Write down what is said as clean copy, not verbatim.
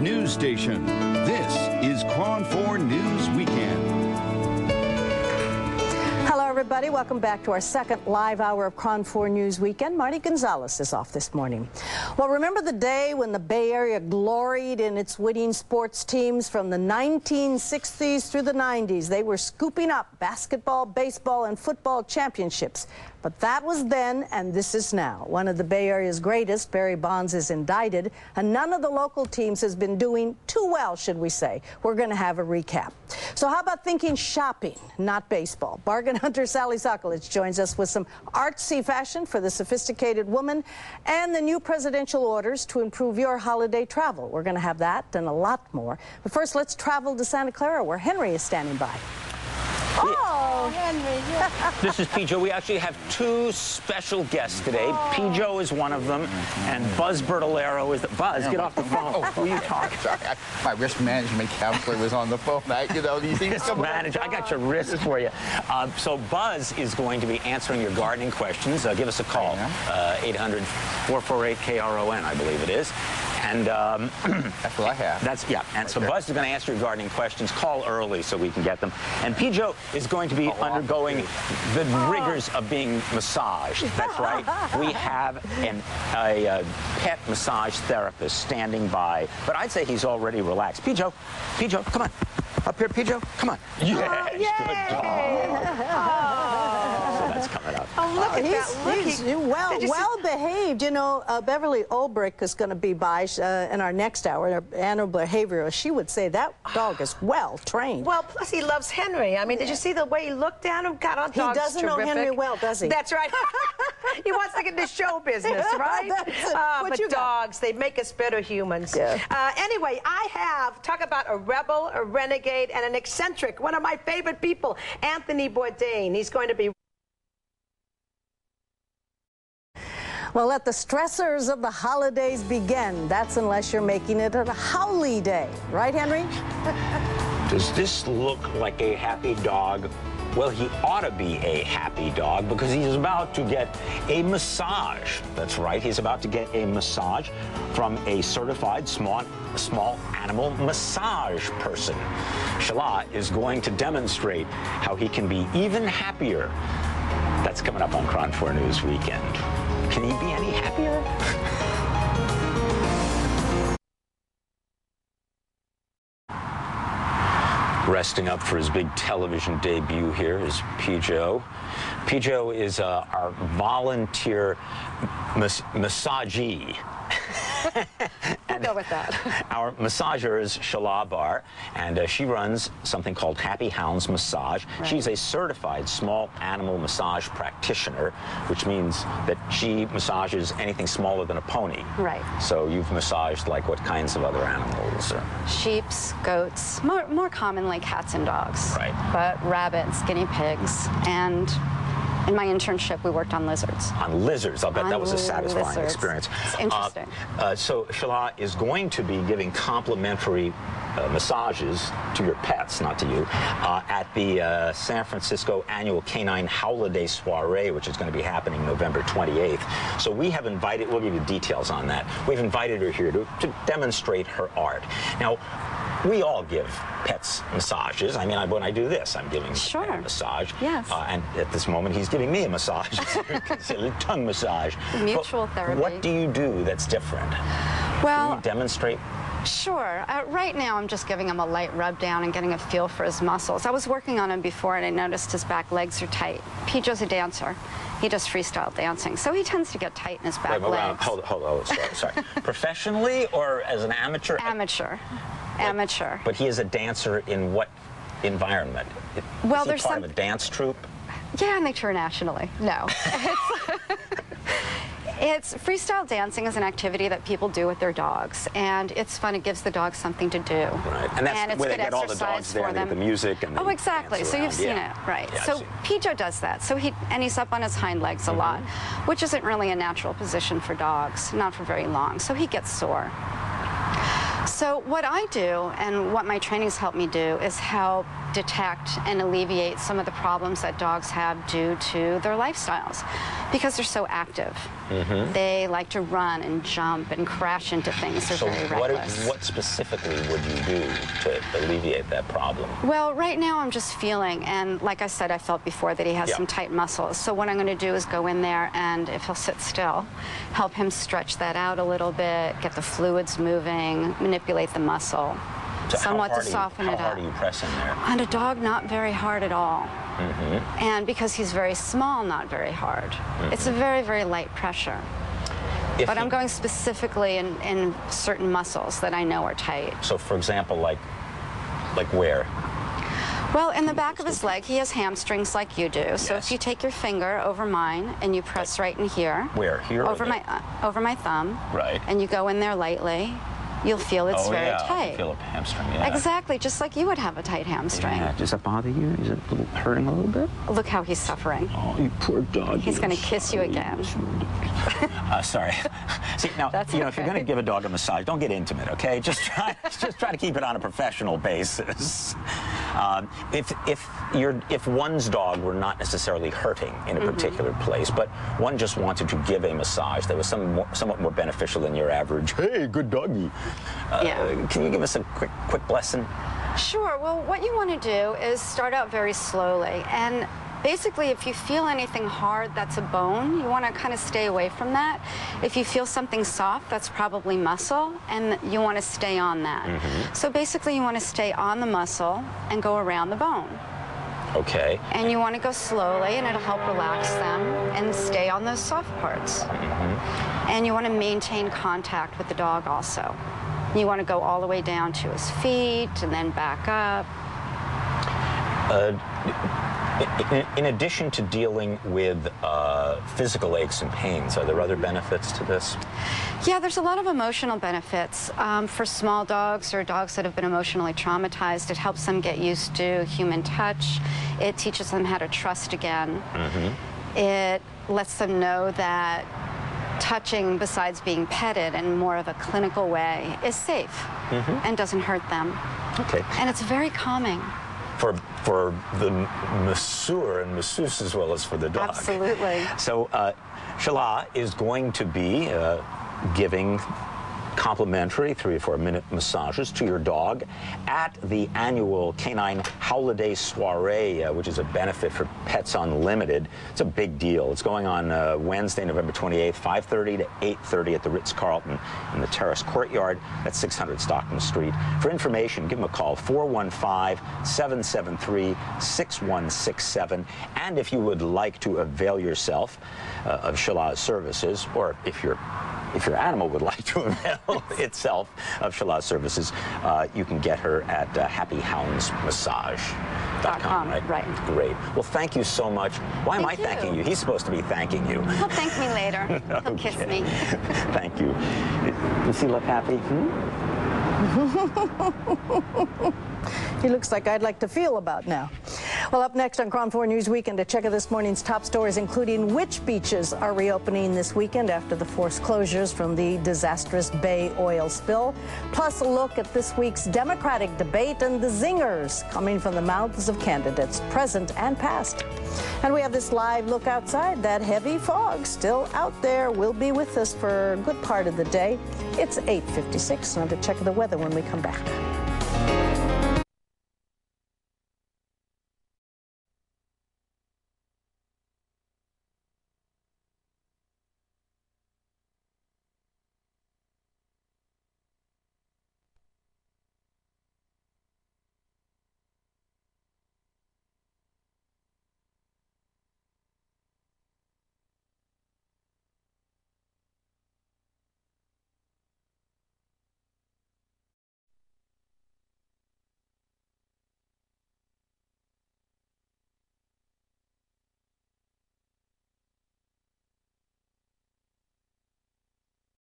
news station. This is KRON4 News Weekend. Hello, everybody. Welcome back to our second live hour of KRON4 News Weekend. Marty Gonzalez is off this morning. Well, remember the day when the Bay Area gloried in its winning sports teams from the 1960s through the 90s? They were scooping up basketball, baseball, and football championships. But that was then, and this is now. One of the Bay Area's greatest, Barry Bonds, is indicted, and none of the local teams has been doing too well, should we say. We're going to have a recap. So how about thinking shopping, not baseball? Bargain hunter Sally Sokolich joins us with some artsy fashion for the sophisticated woman and the new presidential orders to improve your holiday travel. We're going to have that and a lot more. But first, let's travel to Santa Clara, where Henry is standing by. Oh, Henry. This is Pijo. We actually have two special guests today. Pijo is one of them, and Buzz Bertolero is the... Buzz, get off the phone. Who are you talking? Sorry, my risk management counselor was on the phone. These things come up. I got your wrist for you. So Buzz is going to be answering your gardening questions. Give us a call. 800-448-KRON, I believe it is. And that's what I have. And so Buzz is going to answer your gardening questions. Call early so we can get them. And Pijo is going to be undergoing the rigors of being massaged. That's right. We have a pet massage therapist standing by, but I'd say he's already relaxed. Pijo, come on. Up here, Pijo, come on. Yes, good dog. So that's coming up. Oh, look at that. He's well behaved. You know, Beverly Ulbrich is going to be by in our next hour, our animal behaviorist. She would say that dog is well trained. Well, plus he loves Henry. I mean, did you see the way he looked at him? God, he doesn't know Henry well, does he? That's right. He wants to get into show business, right? But dogs, they make us better humans. Yeah. Anyway, I have, talk about a rebel, a renegade, and an eccentric, one of my favorite people, Anthony Bourdain. He's going to be... Well, let the stressors of the holidays begin. That's unless you're making it a howly day. Right, Henry? Does this look like a happy dog? Well, he ought to be a happy dog because he's about to get a massage. That's right, he's about to get a massage from a certified small animal massage person. Shelah is going to demonstrate how he can be even happier. That's coming up on KRON4 News Weekend. Can he be any happier? Resting up for his big television debut here is Pijo. Pijo is our volunteer massagee. We'll go with that. Our massager is Shelah Barr, and she runs something called Happy Hounds Massage. Right. She's a certified small animal massage practitioner, which means that she massages anything smaller than a pony. Right. So you've massaged like what kinds of other animals? Sheeps, goats, more commonly cats and dogs. Right. But rabbits, guinea pigs, and in my internship, we worked on lizards. On lizards. I'll bet that was a satisfying experience. It's interesting. So Shelah is going to be giving complimentary massages to your pets, not to you, at the San Francisco annual Canine Holiday Soiree, which is going to be happening November 28th. So we have invited, we'll give you details on that, we've invited her here to demonstrate her art. Now, we all give pets massages. I mean, when I do this, I'm giving a massage. Yes. And at this moment, he's giving me a massage. It's a tongue massage. Mutual therapy. What do you do that's different? Well, can you demonstrate? Sure. Right now, I'm just giving him a light rub down and getting a feel for his muscles. I was working on him before, and I noticed his back legs are tight. Pijo's a dancer. He does freestyle dancing, so he tends to get tight in his back legs. Hold on, sorry. Professionally or as an amateur? Amateur. Amateur. But he is a dancer in what environment? Well, is he part of a dance troupe? Yeah, and they tour nationally. No. It's freestyle dancing is an activity that people do with their dogs, and it's fun. It gives the dogs something to do. Right, and that's where they get all the dogs there, and they get the music and exactly. So you've seen it, right? Yeah, so Pijo does that. So he's up on his hind legs a lot, which isn't really a natural position for dogs, not for very long. So he gets sore. So what I do and what my trainings help me do is help detect and alleviate some of the problems that dogs have due to their lifestyles because they're so active. They like to run and jump and crash into things. They're very reckless. What specifically would you do to alleviate that problem? Well, right now I'm just feeling, and like I said, I felt before that he has some tight muscles. So what I'm going to do is go in there and if he'll sit still, help him stretch that out a little bit, get the fluids moving, manipulate the muscle. So somewhat to soften it up. How hard are you pressing there? On a dog, not very hard at all. And because he's very small, not very hard. It's a very, very light pressure. But I'm going specifically in certain muscles that I know are tight. So, for example, like where? Well, in the back of his leg, he has hamstrings like you do. So if you take your finger over mine and you press right in here. Where? Here? Over my thumb. Right. And you go in there lightly. You'll feel it's very tight. You feel a hamstring, yeah. Exactly, just like you would have a tight hamstring. Yeah. Does that bother you? Is it hurting a little bit? Look how he's suffering. Oh, you poor dog. He's going to kiss you again. Sorry. See, now, if you're going to give a dog a massage, don't get intimate, okay? Just try to keep it on a professional basis. If one's dog were not necessarily hurting in a particular place, but one just wanted to give a massage that was somewhat more beneficial than your average, hey, good doggy. Can you give us a quick lesson? Sure. Well, what you want to do is start out very slowly. And basically, if you feel anything hard that's a bone, you want to kind of stay away from that. If you feel something soft, that's probably muscle, and you want to stay on that. So basically, you want to stay on the muscle and go around the bone. Okay. And you want to go slowly, and it'll help relax them and stay on those soft parts. And you want to maintain contact with the dog also. You want to go all the way down to his feet and then back up. In addition to dealing with physical aches and pains, are there other benefits to this? Yeah, there's a lot of emotional benefits. For small dogs or dogs that have been emotionally traumatized, it helps them get used to human touch. It teaches them how to trust again. It lets them know that touching, besides being petted in more of a clinical way, is safe and doesn't hurt them. Okay. And it's very calming. For the masseur and masseuse as well as for the dog. Absolutely. So Shelah is going to be giving complimentary 3 or 4 minute massages to your dog at the annual Canine Holiday Soiree, which is a benefit for Pets Unlimited. It's a big deal. It's going on Wednesday, November 28th, 5:30 to 8:30 at the Ritz-Carlton in the Terrace Courtyard. That's 600 Stockton Street. For information, give them a call, 415-773-6167. And if you would like to avail yourself of Shelah's services, or if your animal would like to avail itself of Shelah's services, you can get her at Happy Hounds Massage.com, right? Right. Great. Well, thank you so much. Why am I thanking you? He's supposed to be thanking you. He'll thank me later. He'll kiss me. Thank you. Does he look happy? He looks like I'd like to feel about now. Well, up next on KRON4 News Weekend, a check of this morning's top stories, including which beaches are reopening this weekend after the forced closures from the disastrous Bay oil spill. Plus, a look at this week's Democratic debate and the zingers coming from the mouths of candidates, present and past. And we have this live look outside. That heavy fog still out there will be with us for a good part of the day. It's 8:56. Another check of the weather when we come back.